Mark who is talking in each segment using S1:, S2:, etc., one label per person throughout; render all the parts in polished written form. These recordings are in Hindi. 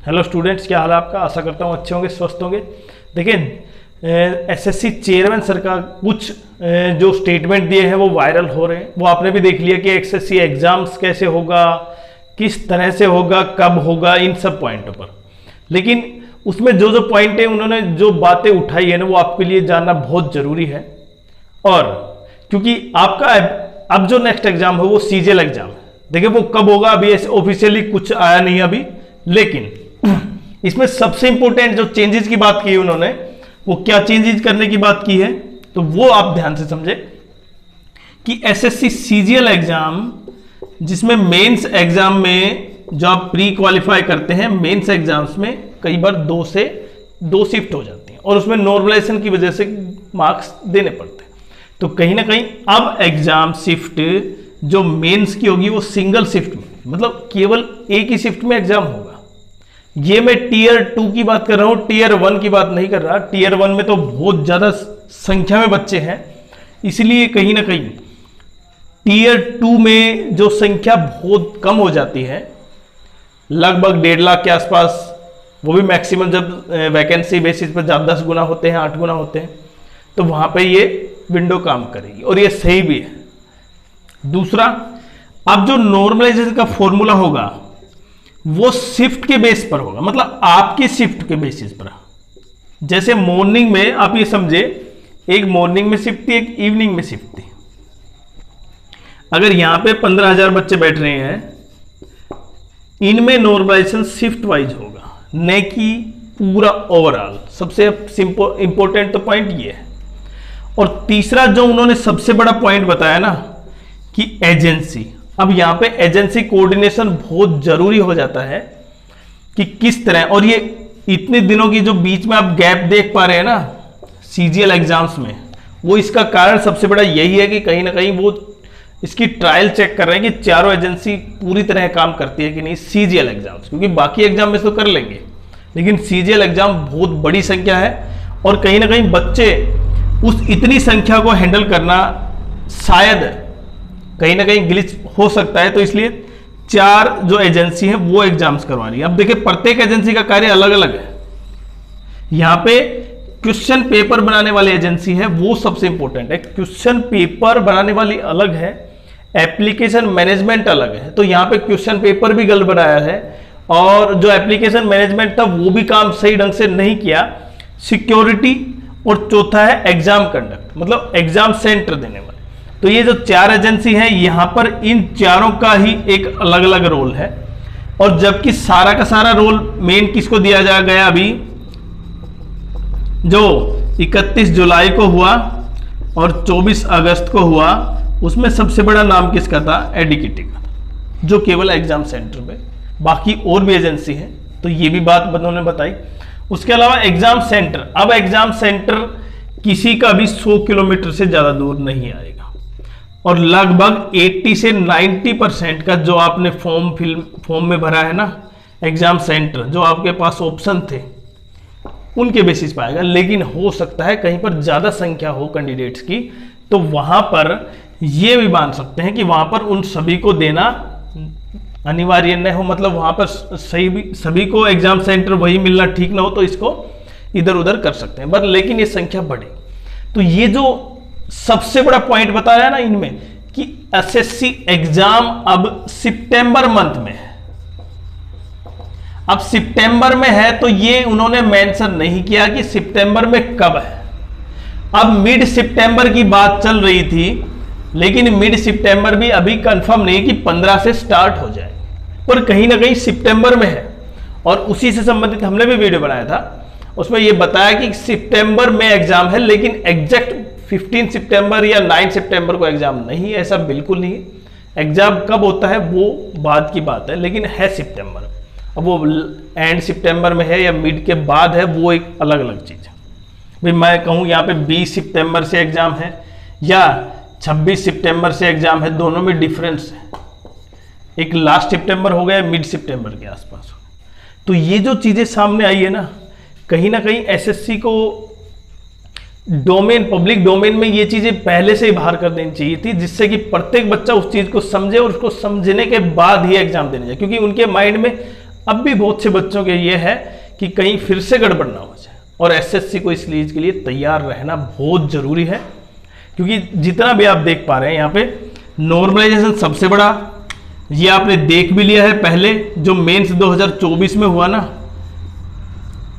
S1: हेलो स्टूडेंट्स, क्या हाल है आपका। आशा करता हूँ अच्छे होंगे, स्वस्थ होंगे। देखिए, एसएससी चेयरमैन सर का कुछ जो स्टेटमेंट दिए हैं वो वायरल हो रहे हैं। वो आपने भी देख लिया कि एसएससी एग्जाम्स कैसे होगा, किस तरह से होगा, कब होगा, इन सब पॉइंटों पर। लेकिन उसमें जो जो पॉइंट है, उन्होंने जो बातें उठाई है ना, वो आपके लिए जानना बहुत जरूरी है। और क्योंकि आपका अब जो नेक्स्ट एग्जाम है वो सीजीएल एग्जाम है। देखिए वो कब होगा अभी ऑफिशियली कुछ आया नहीं अभी, लेकिन इसमें सबसे इंपॉर्टेंट जो चेंजेस की बात की है उन्होंने, वो क्या चेंजेस करने की बात की है, तो वो आप ध्यान से समझे कि एसएससी सीजीएल एग्जाम, जिसमें मेंस एग्जाम में जो आप प्री क्वालिफाई करते हैं, मेंस एग्जाम्स में कई बार 2 से 2 शिफ्ट हो जाती हैं और उसमें नॉर्मलाइजेशन की वजह से मार्क्स देने पड़ते हैं। तो कहीं ना कहीं अब एग्जाम शिफ्ट जो मेंस की होगी वो सिंगल शिफ्ट में, मतलब केवल एक ही शिफ्ट में एग्जाम होगा। ये मैं टीयर 2 की बात कर रहा हूं, टीयर 1 की बात नहीं कर रहा। टीयर 1 में तो बहुत ज्यादा संख्या में बच्चे हैं, इसलिए कहीं ना कहीं टीयर 2 में जो संख्या बहुत कम हो जाती है, लगभग 1.5 लाख के आसपास, वो भी मैक्सिमम जब वैकेंसी बेसिस पर जब 10 गुना होते हैं, 8 गुना होते हैं, तो वहां पे ये विंडो काम करेगी और ये सही भी है। दूसरा, अब जो नॉर्मलाइजेशन का फॉर्मूला होगा वो शिफ्ट के बेस पर होगा, मतलब आपकी शिफ्ट के बेसिस पर। जैसे मॉर्निंग में आप ये समझे, एक मॉर्निंग में शिफ्ट थी, एक इवनिंग में शिफ्ट थी। अगर यहां पे 15,000 बच्चे बैठ रहे हैं, इनमें नॉर्मलाइजेशन शिफ्ट वाइज होगा, न कि पूरा ओवरऑल। सबसे इंपॉर्टेंट तो पॉइंट ये है। और तीसरा जो उन्होंने सबसे बड़ा पॉइंट बताया ना कि एजेंसी, अब यहां पे एजेंसी कोऑर्डिनेशन बहुत जरूरी हो जाता है कि किस तरह। और ये इतने दिनों की जो बीच में आप गैप देख पा रहे हैं ना सीजीएल एग्जाम्स में, वो इसका कारण सबसे बड़ा यही है कि कहीं ना कहीं वो इसकी ट्रायल चेक कर रहे हैं कि चारों एजेंसी पूरी तरह काम करती है कि नहीं सीजीएल एग्जाम्स। क्योंकि बाकी एग्जाम में तो कर लेंगे, लेकिन सीजीएल एग्जाम बहुत बड़ी संख्या है और कहीं ना कहीं बच्चे उस इतनी संख्या को हैंडल करना शायद कहीं ना कहीं ग्लिच हो सकता है। तो इसलिए 4 जो एजेंसी है वो एग्जाम्स करवा रही है। अब देखिए, प्रत्येक एजेंसी का कार्य अलग अलग है। यहां पे क्वेश्चन पेपर बनाने वाली एजेंसी है, वो सबसे इंपॉर्टेंट है। क्वेश्चन पेपर बनाने वाली अलग है, एप्लीकेशन मैनेजमेंट अलग है। तो यहां पे क्वेश्चन पेपर भी गलत बनाया है और जो एप्लीकेशन मैनेजमेंट था वो भी काम सही ढंग से नहीं किया, सिक्योरिटी, और चौथा है एग्जाम कंडक्ट, मतलब एग्जाम सेंटर देने वाले। तो ये जो 4 एजेंसी हैं, यहां पर इन चारों का ही एक अलग अलग रोल है। और जबकि सारा का सारा रोल मेन किसको दिया जा गया, अभी जो 31 जुलाई को हुआ और 24 अगस्त को हुआ, उसमें सबसे बड़ा नाम किसका था, एडीकेटी का, जो केवल एग्जाम सेंटर में। बाकी और भी एजेंसी है, तो ये भी बात उन्होंने बताई। उसके अलावा एग्जाम सेंटर, अब एग्जाम सेंटर किसी का भी 100 किलोमीटर से ज्यादा दूर नहीं आएगा और लगभग 80 से 90% का जो आपने फॉर्म में भरा है ना, एग्जाम सेंटर जो आपके पास ऑप्शन थे उनके बेसिस पर आएगा। लेकिन हो सकता है कहीं पर ज्यादा संख्या हो कैंडिडेट्स की, तो वहां पर यह भी मान सकते हैं कि वहां पर उन सभी को देना अनिवार्य न हो, मतलब वहां पर सभी को एग्जाम सेंटर वही मिलना ठीक ना हो, तो इसको इधर उधर कर सकते हैं। बट लेकिन ये संख्या बढ़े, तो ये जो सबसे बड़ा पॉइंट बताया ना इनमें कि एसएससी एग्जाम अब सितंबर मंथ में है। अब सितंबर में है तो ये उन्होंने मेंशन नहीं किया कि सितंबर में कब है। अब मिड सितंबर की बात चल रही थी, लेकिन मिड सितंबर भी अभी कंफर्म नहीं कि 15 से स्टार्ट हो जाए, पर कहीं ना कहीं सितंबर में है। और उसी से संबंधित हमने भी वीडियो बनाया था, उसमें यह बताया कि सितंबर में एग्जाम है, लेकिन एग्जैक्ट 15 सितंबर या 9 सितंबर को एग्जाम नहीं है, ऐसा बिल्कुल नहीं है। एग्जाम कब होता है वो बाद की बात है, लेकिन है सितंबर। अब वो एंड सितंबर में है या मिड के बाद है, वो एक अलग अलग चीज है। भाई मैं कहूँ यहाँ पे 20 सितंबर से एग्जाम है या 26 सितंबर से एग्जाम है, दोनों में डिफरेंस है। एक लास्ट सितंबर हो गया, मिड सितंबर के आसपास। तो ये जो चीजें सामने आई है ना कहीं एसएससी को डोमेन, पब्लिक डोमेन में ये चीजें पहले से ही बाहर कर देनी चाहिए थी, जिससे कि प्रत्येक बच्चा उस चीज को समझे और उसको समझने के बाद ही एग्जाम देने जाए। क्योंकि उनके माइंड में अब भी बहुत से बच्चों के ये है कि कहीं फिर से गड़बड़ ना हो जाए, और एसएससी को इस चीज के लिए तैयार रहना बहुत जरूरी है। क्योंकि जितना भी आप देख पा रहे हैं यहाँ पे नॉर्मलाइजेशन सबसे बड़ा, ये आपने देख भी लिया है पहले जो मेंस 2024 में हुआ ना,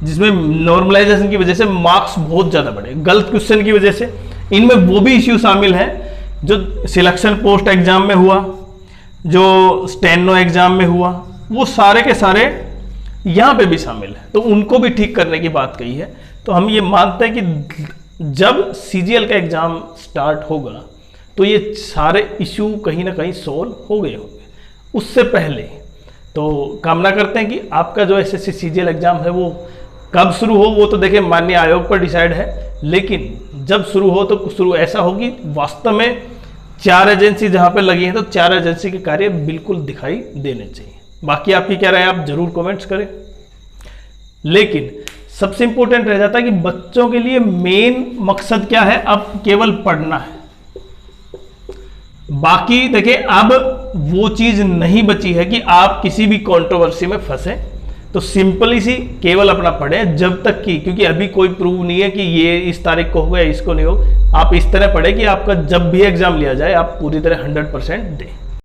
S1: जिसमें नॉर्मलाइजेशन की वजह से मार्क्स बहुत ज्यादा बढ़े गलत क्वेश्चन की वजह से। इनमें वो भी इश्यू शामिल है जो सिलेक्शन पोस्ट एग्जाम में हुआ, जो स्टेनो एग्जाम में हुआ, वो सारे के सारे यहां पे भी शामिल है, तो उनको भी ठीक करने की बात कही है। तो हम ये मानते हैं कि जब सीजीएल का एग्जाम स्टार्ट होगा तो ये सारे इश्यू कहीं ना कहीं सोल्व हो गए होंगे। उससे पहले तो कामना करते हैं कि आपका जो एसएससी सीजीएल एग्जाम है वो कब शुरू हो वो तो देखिए माननीय आयोग पर डिसाइड है, लेकिन जब शुरू हो तो शुरू ऐसा हो कि वास्तव में 4 एजेंसी जहां पे लगी हैं तो 4 एजेंसी के कार्य बिल्कुल दिखाई देने चाहिए। बाकी आपकी क्या राय है आप जरूर कमेंट्स करें। लेकिन सबसे इंपॉर्टेंट रह जाता है कि बच्चों के लिए मेन मकसद क्या है, अब केवल पढ़ना है। बाकी देखिए अब वो चीज नहीं बची है कि आप किसी भी कंट्रोवर्सी में फंसे, तो सिंपली सी केवल अपना पढ़ें जब तक कि, क्योंकि अभी कोई प्रूव नहीं है कि ये इस तारीख को होगा इसको नहीं होगा। आप इस तरह पढ़े कि आपका जब भी एग्जाम लिया जाए आप पूरी तरह 100% दें।